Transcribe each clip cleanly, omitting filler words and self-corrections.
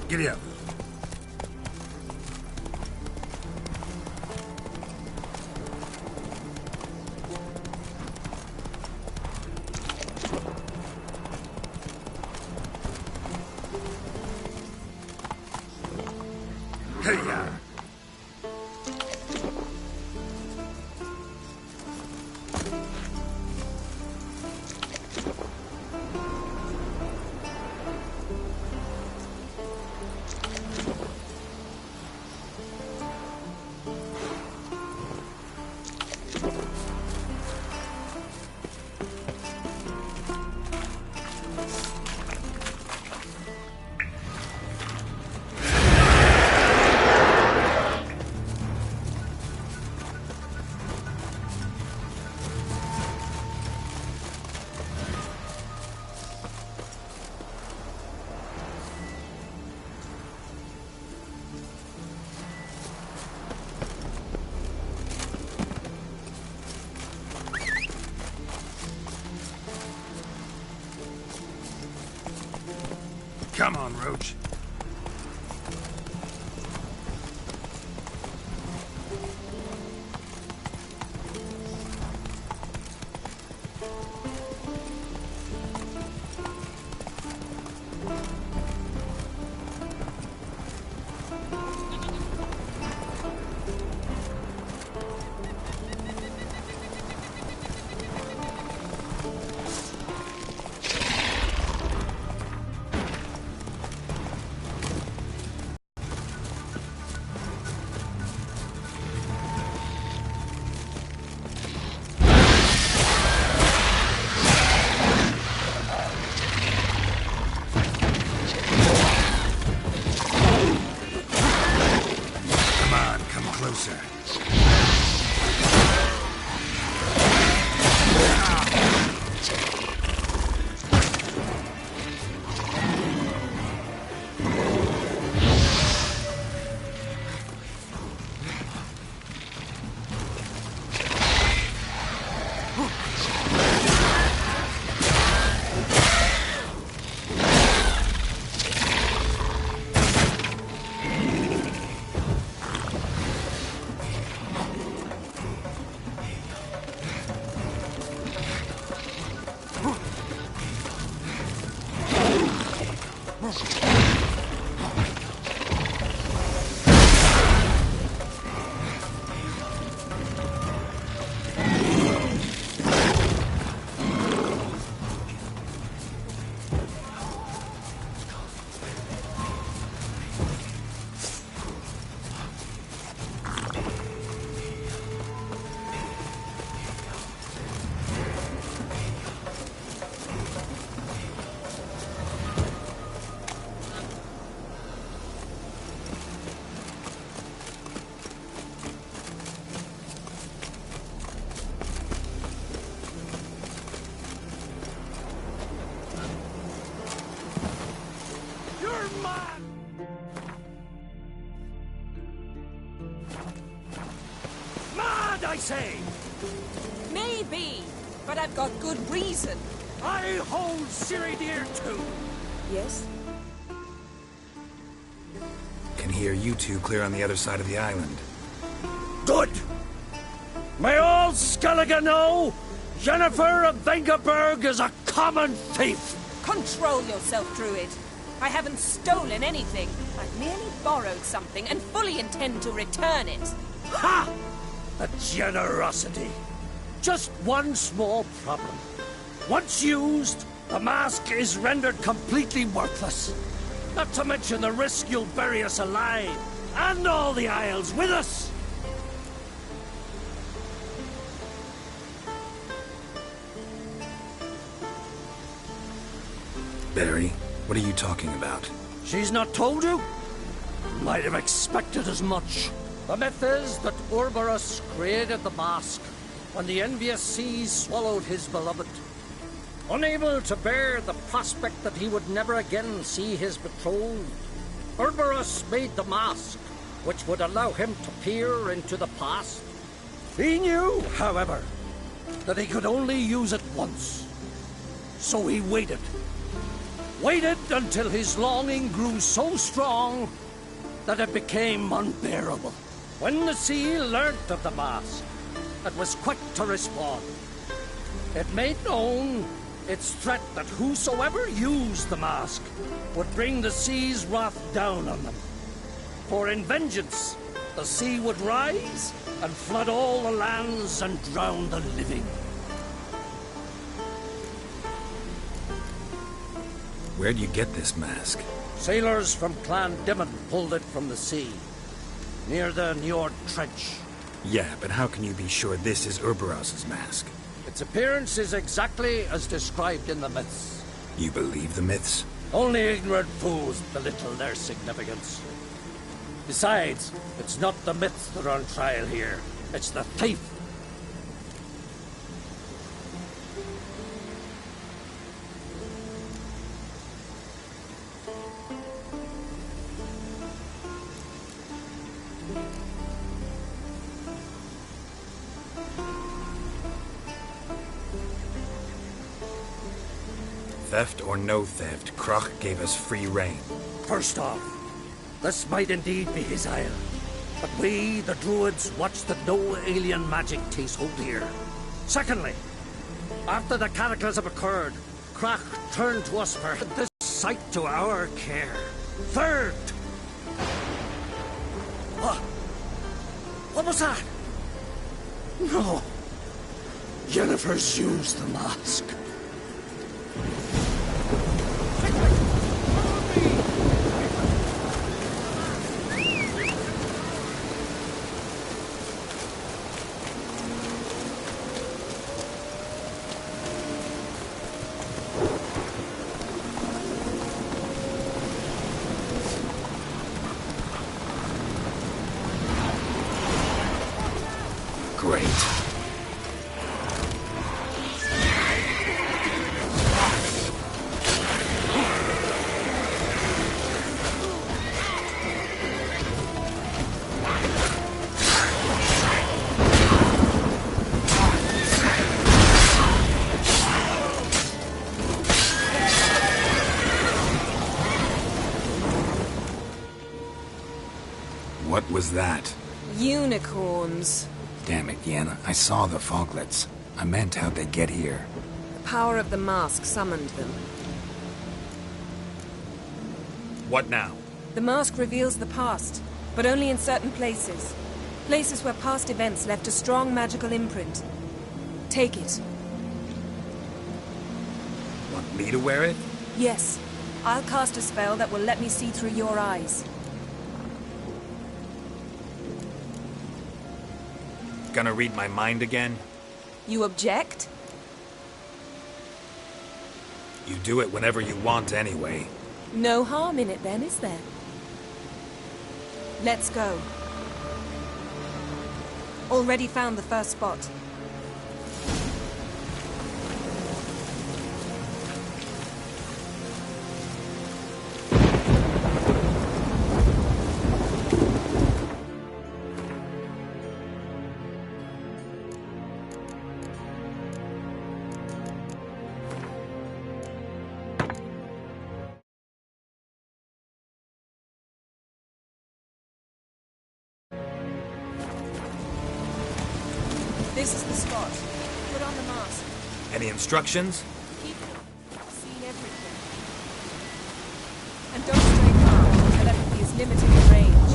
Giddy up. Hey-ya! Come on, Roach. Closer. Mad, I say! Maybe, but I've got good reason. I hold Ciri dear too. Yes? Can hear you two clear on the other side of the island. Good! May all Skellige know, Jennifer of Vengerberg is a common thief! Control yourself, Druid. I haven't stolen anything. I've merely borrowed something and fully intend to return it. Ha! A generosity. Just one small problem. Once used, the mask is rendered completely worthless. Not to mention the risk you'll bury us alive, and all the Isles with us! Barry, what are you talking about? She's not told you? Might have expected as much. The myth is that Urborus created the mask when the envious seas swallowed his beloved. Unable to bear the prospect that he would never again see his betrothed, Urborus made the mask, which would allow him to peer into the past. He knew, however, that he could only use it once. So he waited. waited until his longing grew so strong that it became unbearable. When the sea learnt of the mask, it was quick to respond. It made known its threat that whosoever used the mask would bring the sea's wrath down on them. For in vengeance, the sea would rise and flood all the lands and drown the living. Where'd you get this mask? Sailors from Clan Dimon pulled it from the sea, near the Njord Trench. Yeah, but how can you be sure this is Urberos's mask? Its appearance is exactly as described in the myths. You believe the myths? Only ignorant fools belittle their significance. Besides, it's not the myths that are on trial here. It's the thief. Theft or no theft, Krach gave us free rein. First off, this might indeed be his isle. But we, the Druids, watch that no alien magic takes hold here. Secondly, after the cataclysm occurred, Krach turned to us for this site to our care. Third! What was that? No. Yennefer's used the mask. Great. What was that? Unicorns. Damn it, Yenna. I saw the foglets. I meant how'd they get here. The power of the mask summoned them. What now? The mask reveals the past, but only in certain places. Places where past events left a strong magical imprint. Take it. Want me to wear it? Yes. I'll cast a spell that will let me see through your eyes. Gonna read my mind again? You object? You do it whenever you want anyway. No harm in it then, is there? Let's go. Already found the first spot. This is the spot. Put on the mask. Any instructions? Keep seeing everything. And don't stray far. Telepathy is limited in range.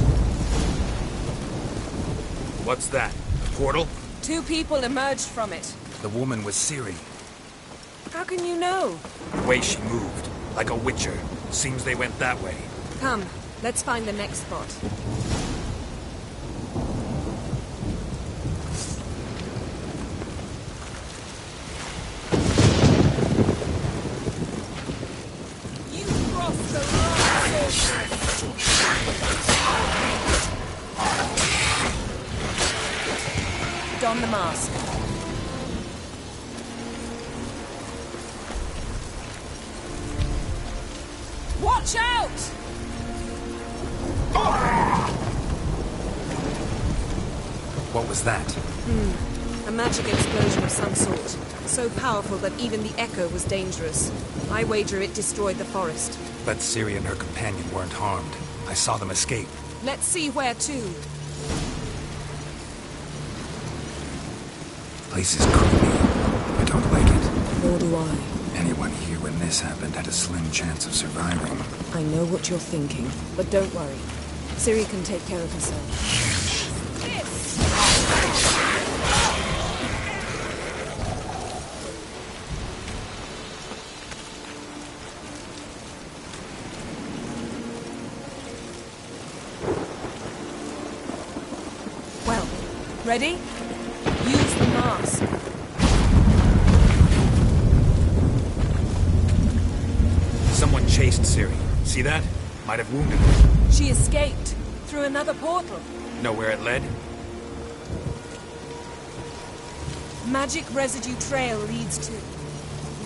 What's that? A portal? 2 people emerged from it. The woman was Ciri. How can you know? The way she moved. Like a witcher. Seems they went that way. Come, let's find the next spot. You crossed the line, don the mask. Watch out! What was that? A magic explosion of some sort. So powerful that even the echo was dangerous. I wager it destroyed the forest. But Ciri and her companion weren't harmed. I saw them escape. Let's see where to. Place is creepy. I don't like it. Nor do I. Anyone here when this happened had a slim chance of surviving. I know what you're thinking, but don't worry. Ciri can take care of herself. Well, ready? Use the mask. Someone chased Ciri. See that? Might have wounded her. She escaped through another portal. Know where it led? Magic residue trail leads to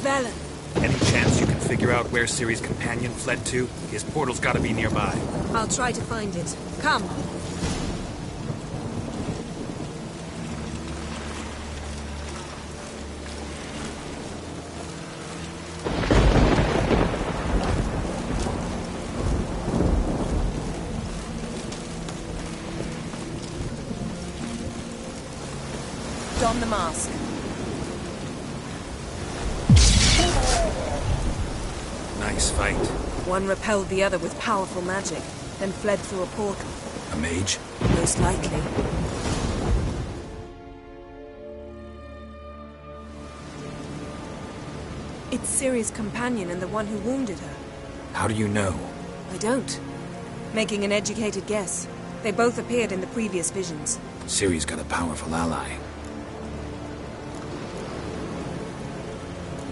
Velen. Any chance you can figure out where Ciri's companion fled to? His portal's gotta be nearby. I'll try to find it. Come. Don the mask. Nice fight. One repelled the other with powerful magic, then fled through a portal. A mage? Most likely. It's Ciri's companion and the one who wounded her. How do you know? I don't. Making an educated guess. They both appeared in the previous visions. Ciri's got a powerful ally.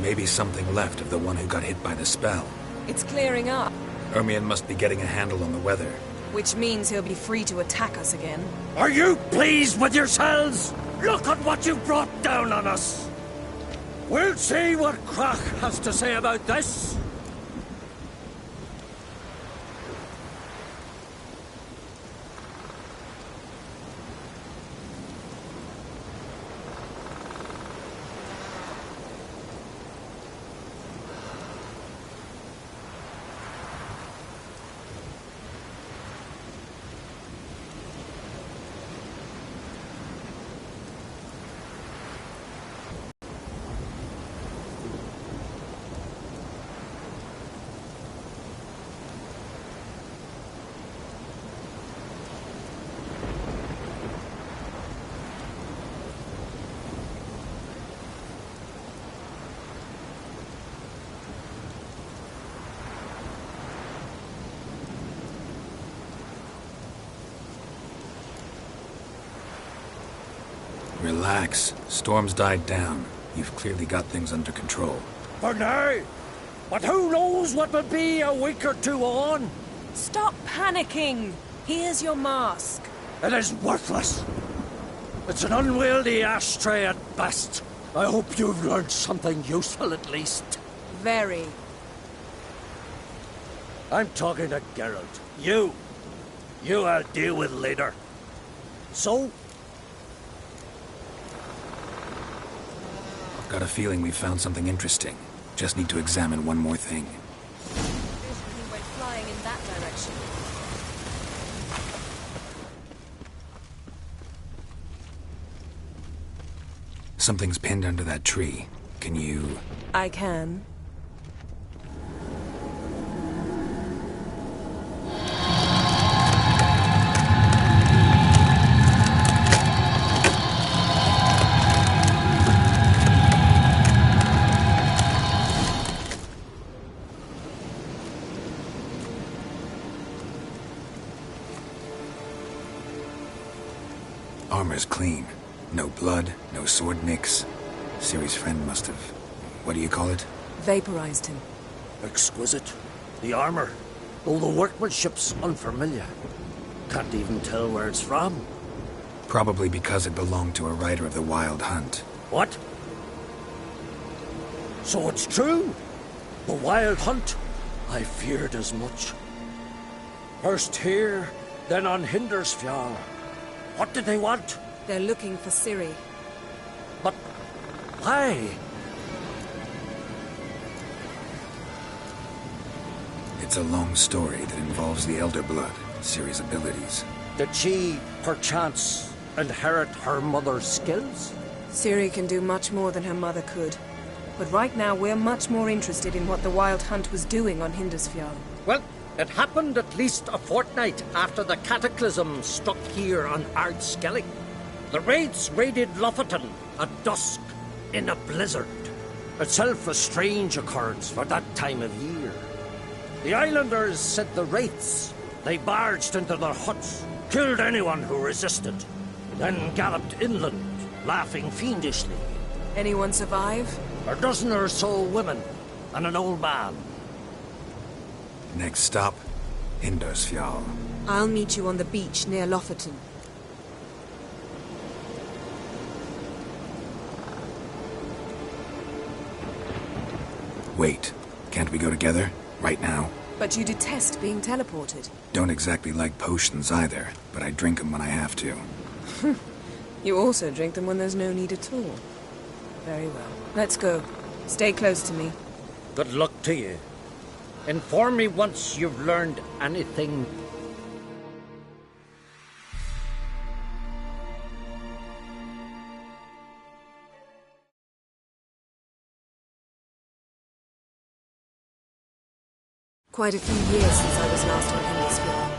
Maybe something left of the one who got hit by the spell. It's clearing up, Ermion must be getting a handle on the weather. which means he'll be free to attack us again. Are you pleased with yourselves? Look at what you've brought down on us. We'll see what Crach has to say about this. Relax. Storm's died down. You've clearly got things under control. For now. But who knows what will be a week or two on? Stop panicking! Here's your mask. It is worthless. It's an unwieldy ashtray at best. I hope you've learned something useful at least. Very. I'm talking to Geralt. You I'll deal with later. So? Got a feeling we found something interesting. Just need to examine one more thing. He went flying in that direction. Something's pinned under that tree. Can you... I can. Armor's clean. No blood, no sword nicks. Ciri's friend must have... what do you call it? Vaporized him. Exquisite. The armor, though the workmanship's unfamiliar. Can't even tell where it's from. Probably because it belonged to a rider of the Wild Hunt. What? So it's true? The Wild Hunt? I feared as much. First here, then on Hindersfjall. What did they want? They're looking for Ciri. But why? It's a long story that involves the Elder Blood, Ciri's abilities. Did she, perchance, inherit her mother's skills? Ciri can do much more than her mother could. But right now, we're much more interested in what the Wild Hunt was doing on Hindarsfjall. Well, it happened at least a fortnight after the cataclysm struck here on Ardskellig. The raids raided Lofoten at dusk in a blizzard. Itself a strange occurrence for that time of year. The islanders said the wraiths. They barged into their huts, killed anyone who resisted, then galloped inland, laughing fiendishly. Anyone survive? A dozen or so women and an old man. Next stop, Hindarsfjall. I'll meet you on the beach near Lofoten. Wait, can't we go together? Right now? But you detest being teleported. Don't exactly like potions either, but I drink them when I have to. You also drink them when there's no need at all. Very well. Let's go. Stay close to me. Good luck to you. Inform me once you've learned anything. Quite a few years since I was last on Hindarsfjall.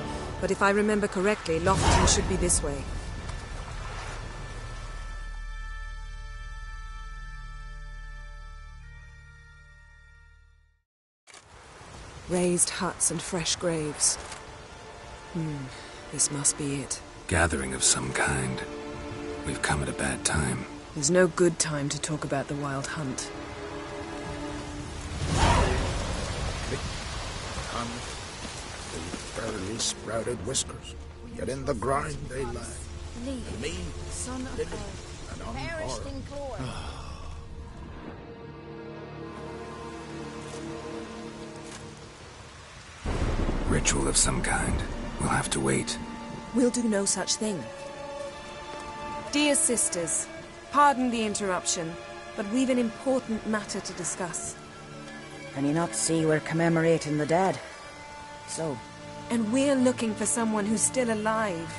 But if I remember correctly, Lofoten should be this way. Raised huts and fresh graves. This must be it. Gathering of some kind. We've come at a bad time. There's no good time to talk about the Wild Hunt. Barely sprouted whiskers, yet in the grind they lie. Lee, And me, son of living Earth, and perished unborn. in glory. Ritual of some kind. We'll have to wait. We'll do no such thing. Dear sisters, pardon the interruption, but we've an important matter to discuss. Can you not see we're commemorating the dead? So, And we're looking for someone who's still alive.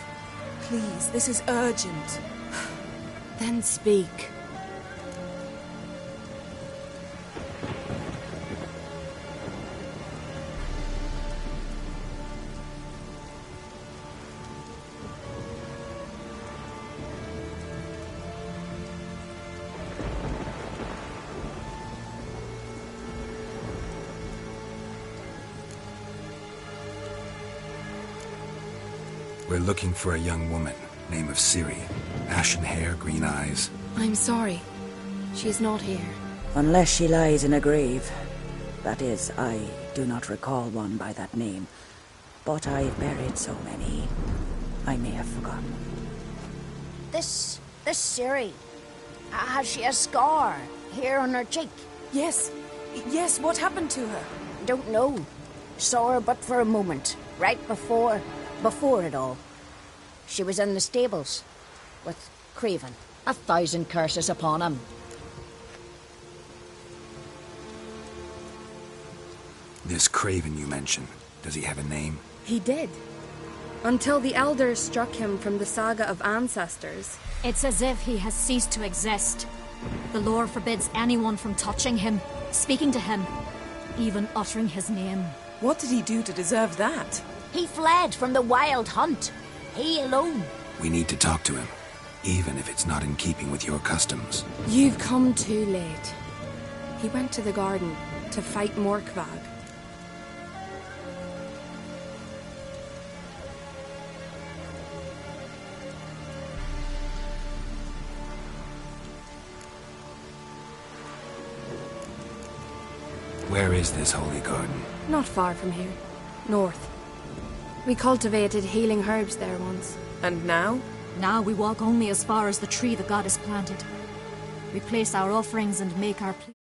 Please, this is urgent. then speak. We're looking for a young woman, name of Ciri. Ashen hair, green eyes. I'm sorry. She is not here. Unless she lies in a grave. That is, I do not recall one by that name. But I've buried so many, I may have forgotten. This Ciri. Has she a scar here on her cheek? Yes, yes, what happened to her? Don't know. Saw her but for a moment, right before it all. She was in the stables with Craven. 1,000 curses upon him. This Craven you mentioned, does he have a name? He did. Until the Elders struck him from the Saga of Ancestors. It's as if he has ceased to exist. The lore forbids anyone from touching him, speaking to him, even uttering his name. What did he do to deserve that? He fled from the Wild Hunt. He alone. We need to talk to him, even if it's not in keeping with your customs. You've come too late. He went to the garden to fight Morkvag. Where is this holy garden? Not far from here. North. We cultivated healing herbs there once. And now? Now we walk only as far as the tree the goddess planted. We place our offerings and make our plea.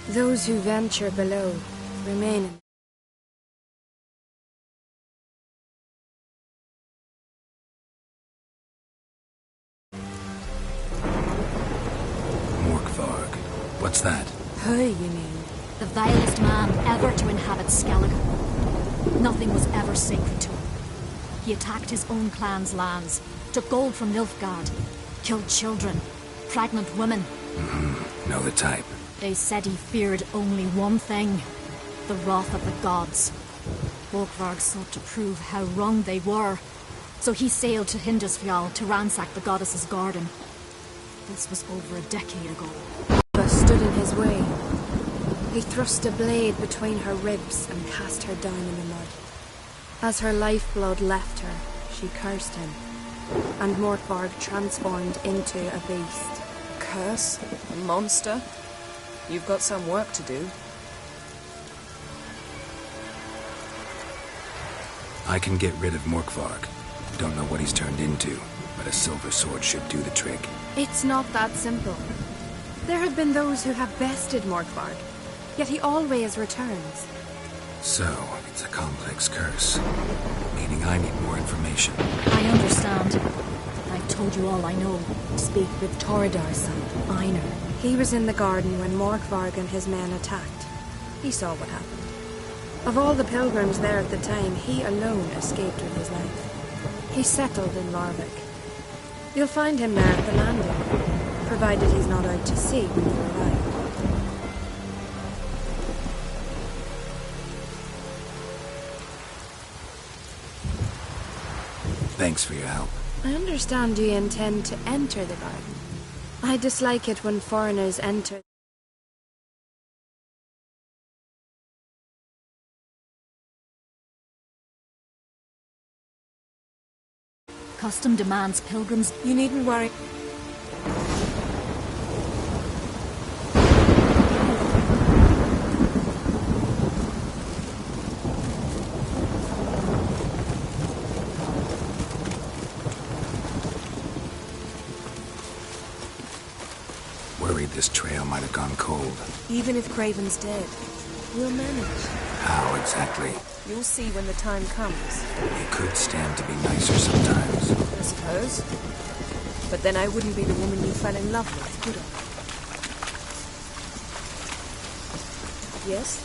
Those who venture below remain in. Morkvarg. What's that? Her, you mean? The vilest man ever to inhabit Skellige. Nothing was ever sacred to him. He attacked his own clan's lands, took gold from Nilfgaard, killed children, pregnant women. Know the type. They said he feared only one thing, the wrath of the gods. Morkvarg sought to prove how wrong they were, so he sailed to Hindisfjall to ransack the goddess's garden. This was over a decade ago. But stood in his way. He thrust a blade between her ribs and cast her down in the mud. As her lifeblood left her, she cursed him, and Morkvarg transformed into a beast. Curse? A monster? You've got some work to do. I can get rid of Morkvarg. Don't know what he's turned into, but a silver sword should do the trick. It's not that simple. There have been those who have bested Morkvarg, yet he always returns. So, it's a complex curse, meaning I need more information. I understand. I've told you all I know. Speak with Tordar's son, Einar. He was in the garden when Morkvarg and his men attacked. He saw what happened. Of all the pilgrims there at the time, he alone escaped with his life. He settled in Larvik. You'll find him there at the landing, provided he's not out to sea when you arrive. Thanks for your help. I understand you intend to enter the garden. I dislike it when foreigners enter. Custom demands pilgrims. You needn't worry. Worried this trail might have gone cold. Even if Craven's dead, we'll manage. How exactly? You'll see when the time comes. You could stand to be nicer sometimes. I suppose. But then I wouldn't be the woman you fell in love with, could I? Yes?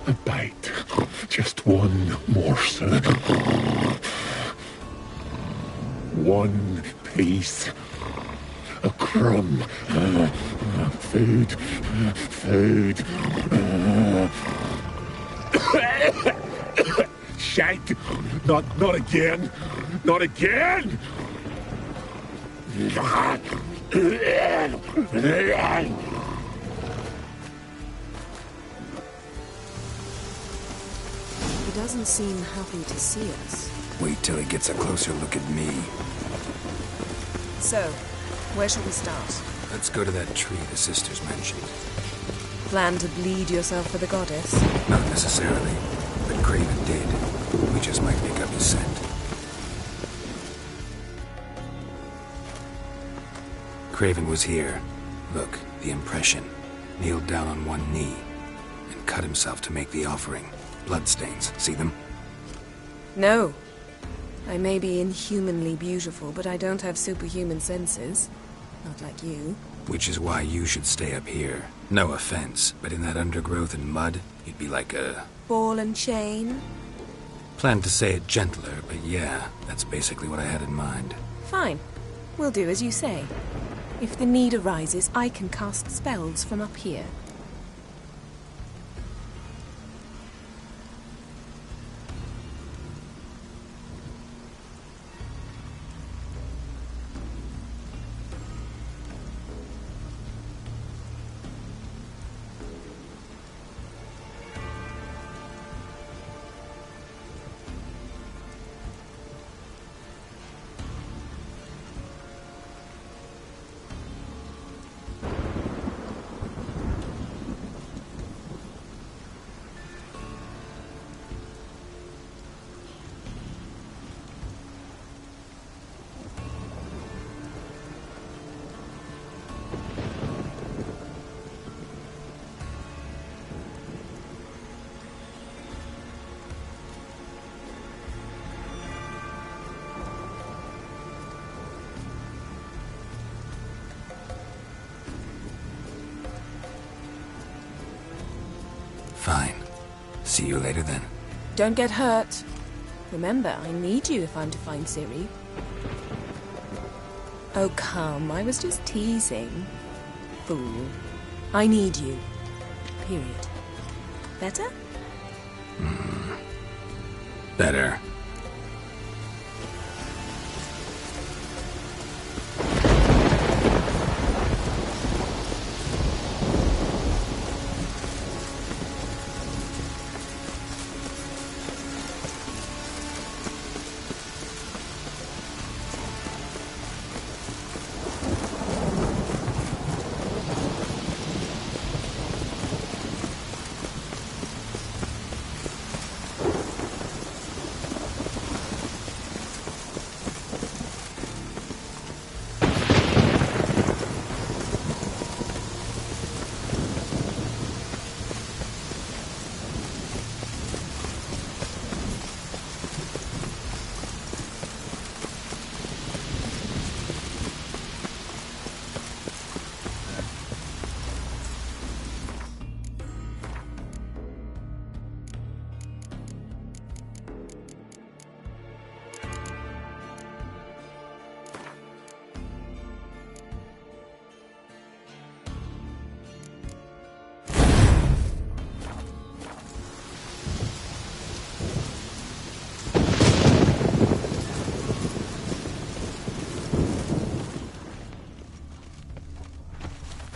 A bite. Just one morsel. One piece. A crumb. Food. Food. Shite. Not again. Not again. He doesn't seem happy to see us. Wait till he gets a closer look at me. So, where shall we start? Let's go to that tree the sisters mentioned. Plan to bleed yourself for the goddess? Not necessarily, but Craven did. We just might pick up his scent. Craven was here. Look, the impression. Kneeled down on one knee and cut himself to make the offering. Bloodstains. See them? No. I may be inhumanly beautiful, but I don't have superhuman senses. Not like you. Which is why you should stay up here. No offense, but in that undergrowth and mud, you'd be like a... Ball and chain? Planned to say it gentler, but yeah, that's basically what I had in mind. Fine. We'll do as you say. If the need arises, I can cast spells from up here. Fine. See you later then. Don't get hurt. Remember, I need you if I'm to find Ciri. Oh, come. I was just teasing. Fool. I need you. Period. Better? Better.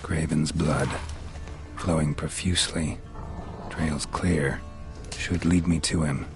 Craven's blood, flowing profusely. Trails clear. Should lead me to him.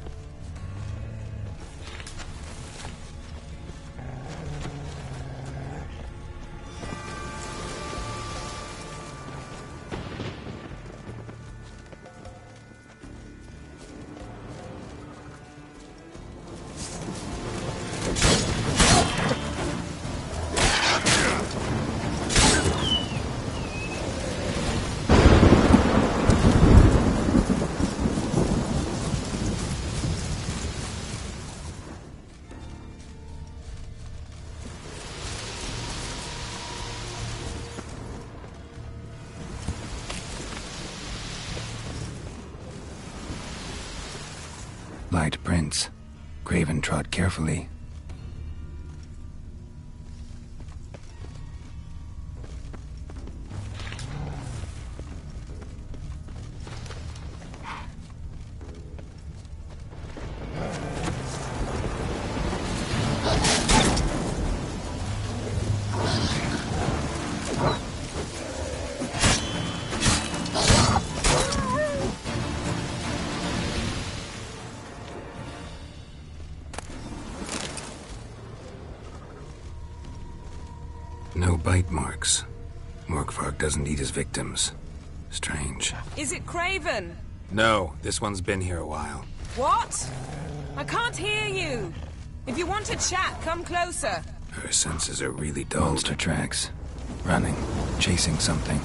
Light prints. Craven trod carefully. No bite marks. Morkvarg doesn't eat his victims. Strange. Is it Craven? No, this one's been here a while. What? I can't hear you. If you want to chat, come closer. Her senses are really dull. Monster tracks. Running. Chasing something.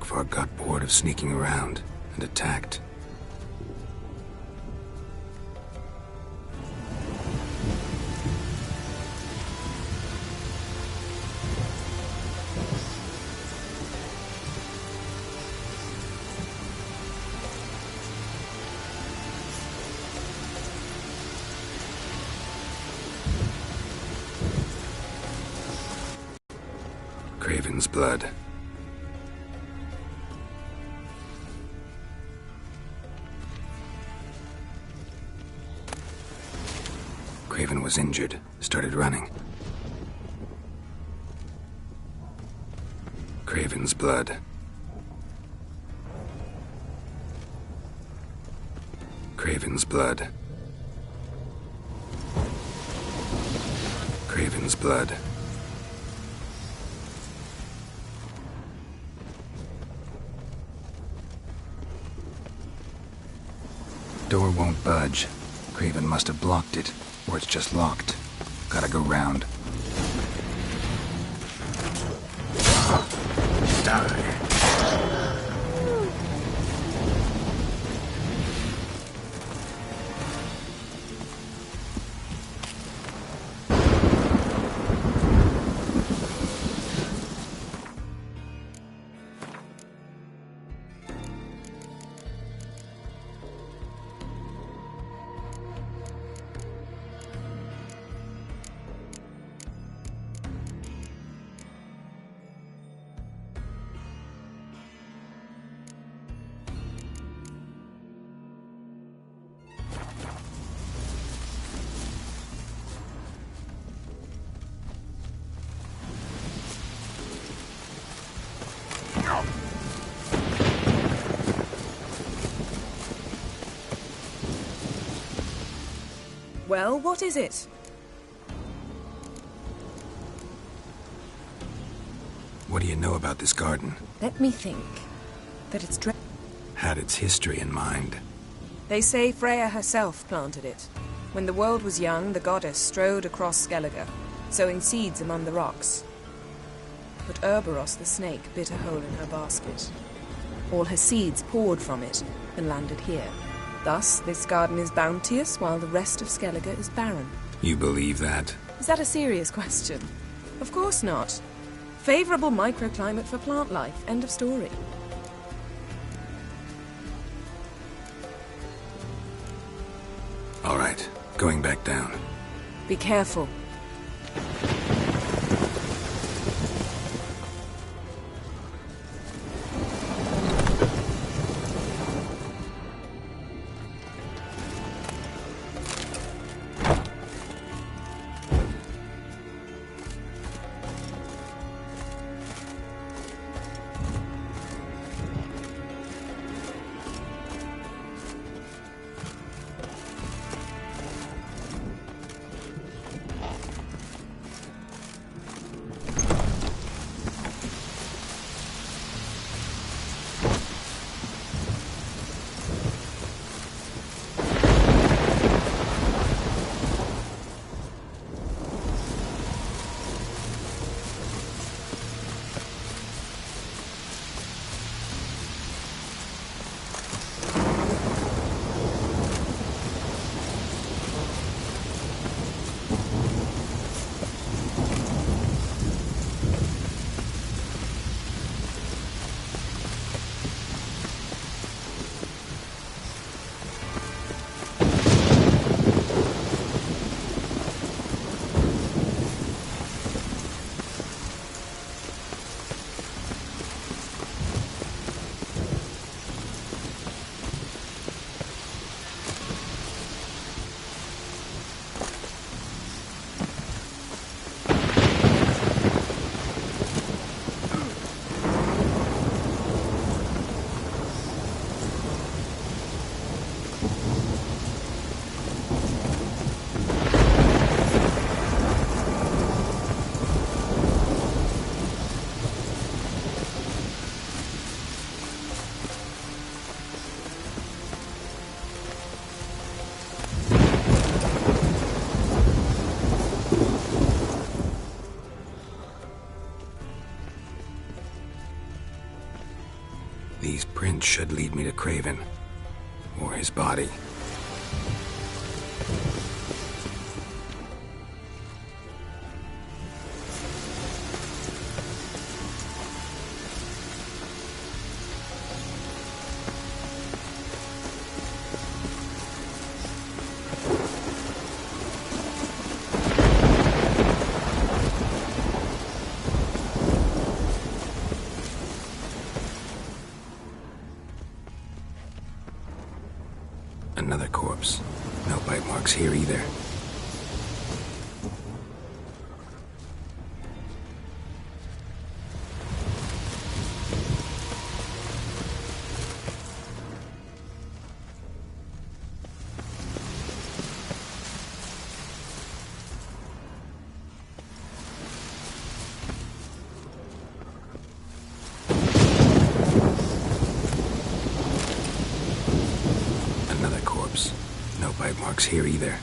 Morkvar got bored of sneaking around and attacked. Craven's blood. Craven was injured, started running. Craven's blood. Craven's blood. Craven's blood. Door won't budge. Craven must have blocked it, or it's just locked. Gotta go round. Die. Well, what is it? What do you know about this garden? Let me think. That it's Had its history in mind. They say Freya herself planted it. When the world was young, the goddess strode across Skellige, sowing seeds among the rocks. But Urboros the snake bit a hole in her basket. All her seeds poured from it and landed here. Thus, this garden is bounteous while the rest of Skellige is barren. You believe that? Is that a serious question? Of course not. Favorable microclimate for plant life. End of story. All right, going back down. Be careful. should lead me to Craven. Or his body. Another corpse. No bite marks here either. No bite marks here either.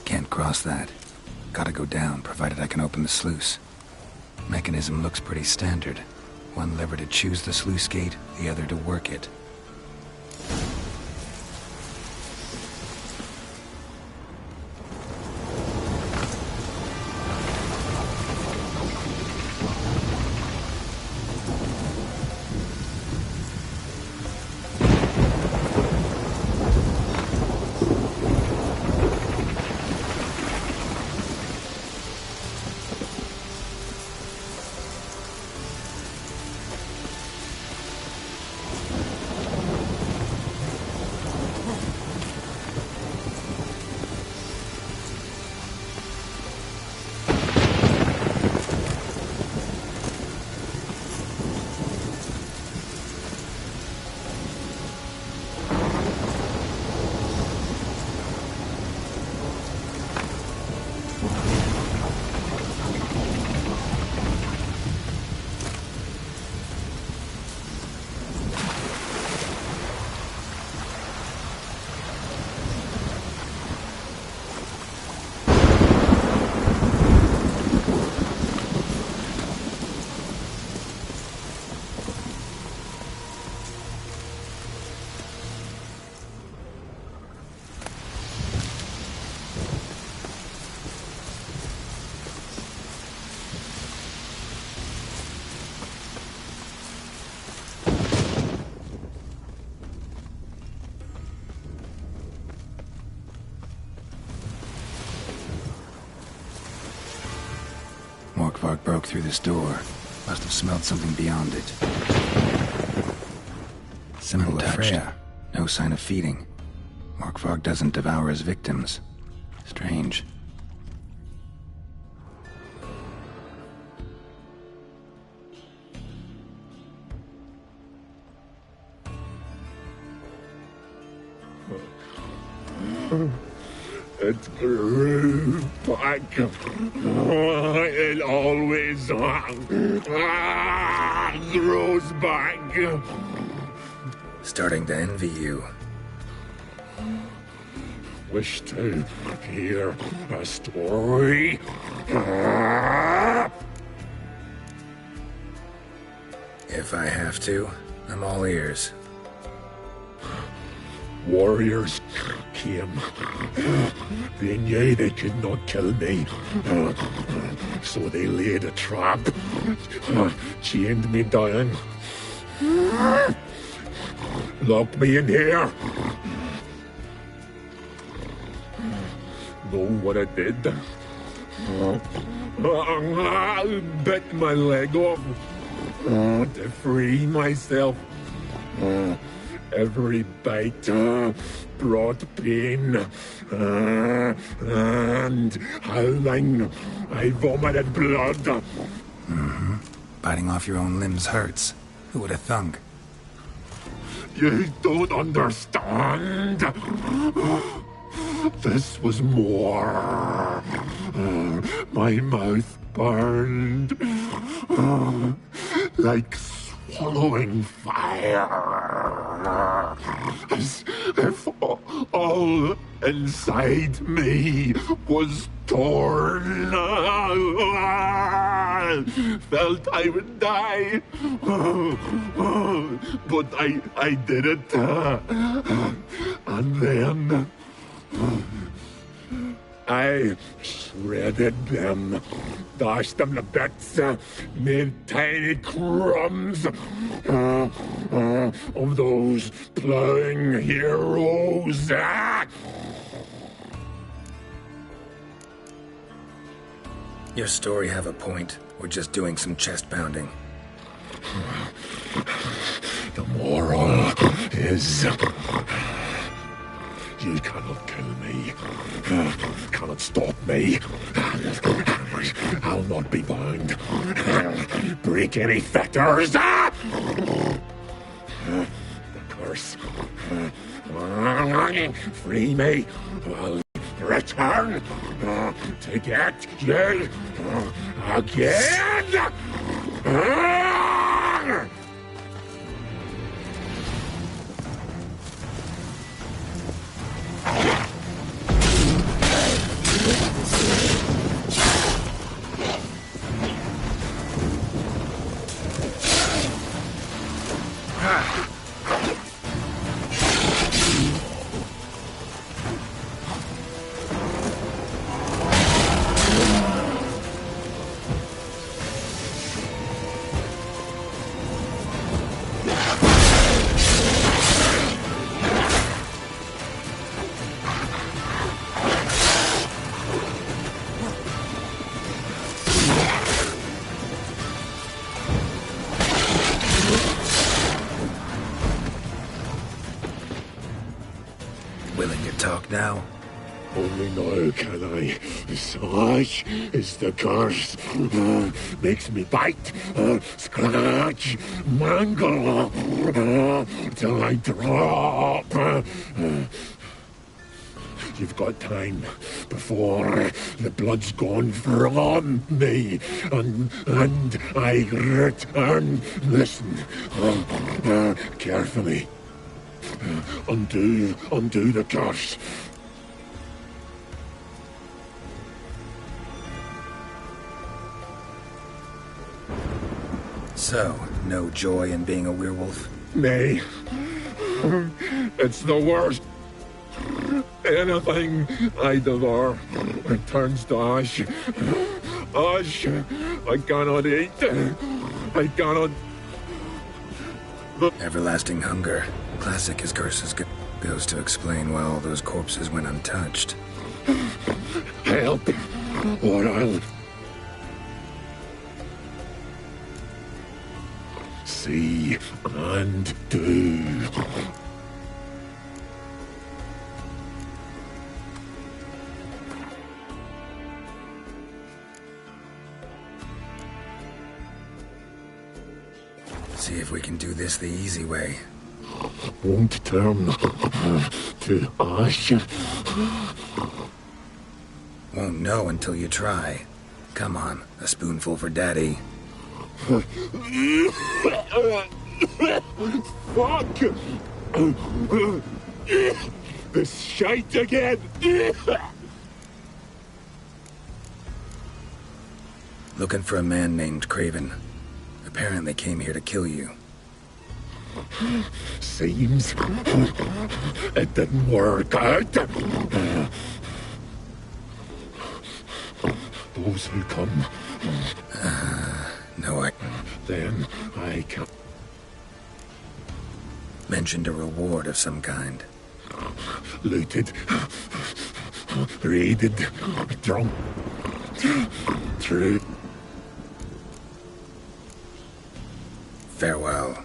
Can't cross that. Gotta go down, provided I can open the sluice. Mechanism looks pretty standard. One lever to choose the sluice gate, the other to work it. Morkvarg broke through this door. Must have smelled something beyond it. Symbol of Freya. No sign of feeding. Morkvarg doesn't devour his victims. Strange. It grew back. It always grows back. Starting to envy you. Wish to hear a story? If I have to, I'm all ears. Warriors came. They knew they could not kill me. So they laid a trap. Chained me down. Locked me in here. Know what I did? Bit my leg off to free myself. Every bite brought pain and howling. I vomited blood. Mm-hmm. Biting off your own limbs hurts. Who would have thunk? You don't understand. This was more. My mouth burned. like swallowing fire, as if all inside me was torn. Felt I would die, but I did it. And then I shredded them, dashed them to bits, made tiny crumbs of those plowing heroes. Your story have a point. We're just doing some chest pounding. The moral is... you cannot kill me. Cannot stop me. I'll not be bound. Break any fetters. The curse. Free me. I'll return to get you again. Willing to talk now? Only now can I. Such is the curse. Makes me bite, scratch, mangle, till I drop. You've got time before the blood's gone from me, and I return. Listen, carefully. Undo the curse. So, no joy in being a werewolf? Nay. It's the worst. Anything I devour returns to ash. Ash. I cannot eat. I cannot... Everlasting hunger. Classic as curses goes to explain why all those corpses went untouched. Help, or I'll... see and do. See if we can do this the easy way. Won't turn to ash. Won't know until you try. Come on, a spoonful for Daddy. Fuck! This shite again! Looking for a man named Craven. Apparently came here to kill you. Seems it didn't work out. Those who come... No, Then I can... Mentioned a reward of some kind. Looted, raided, drunk, through. Farewell.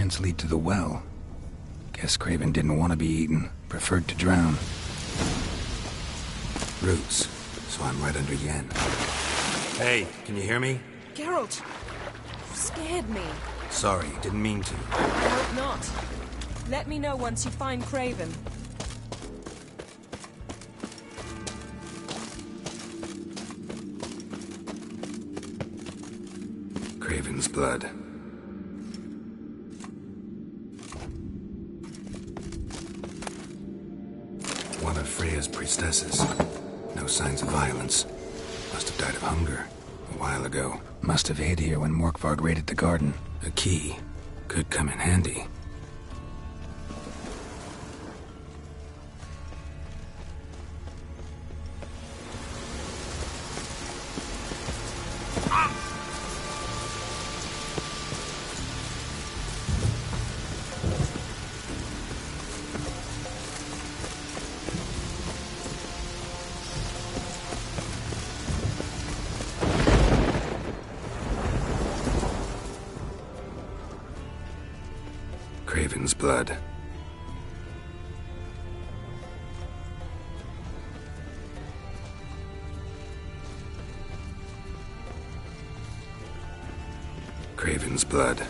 footprints lead to the well. Guess Craven didn't want to be eaten, preferred to drown. Roots, so I'm right under Yen. Hey, can you hear me? Geralt! You scared me. Sorry, didn't mean to. I hope not. Let me know once you find Craven. Craven's blood. One of Freya's priestesses. No signs of violence. Must have died of hunger a while ago. Must have hid here when Morkvarg raided the garden. A key could come in handy. Craven's blood. Craven's blood.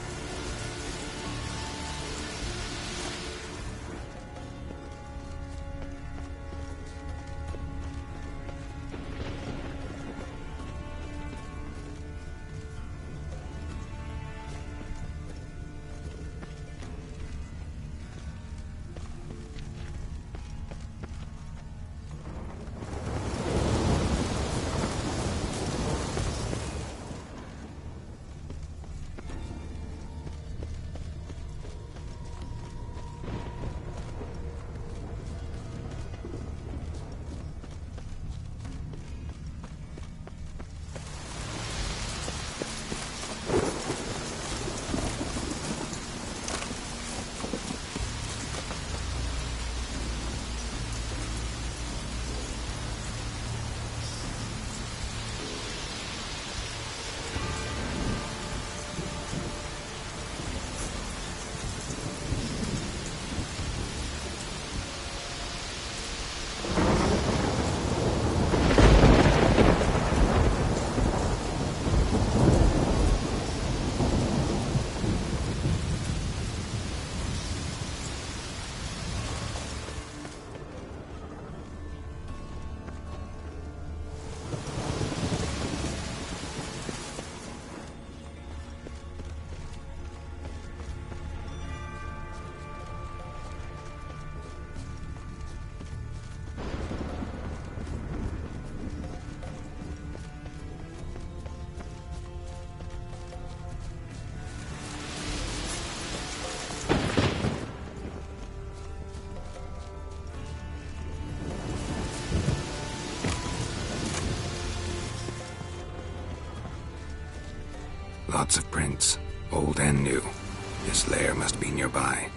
Lots of prints, old and new. This lair must be nearby.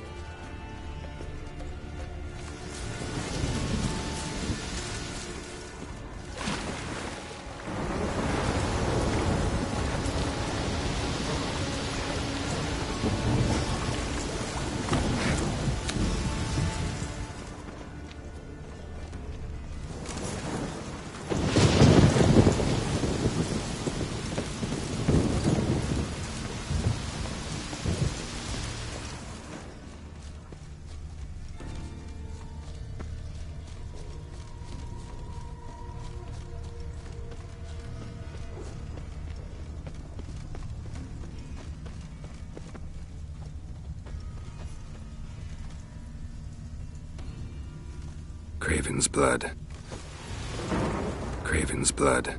Craven's blood. Craven's blood.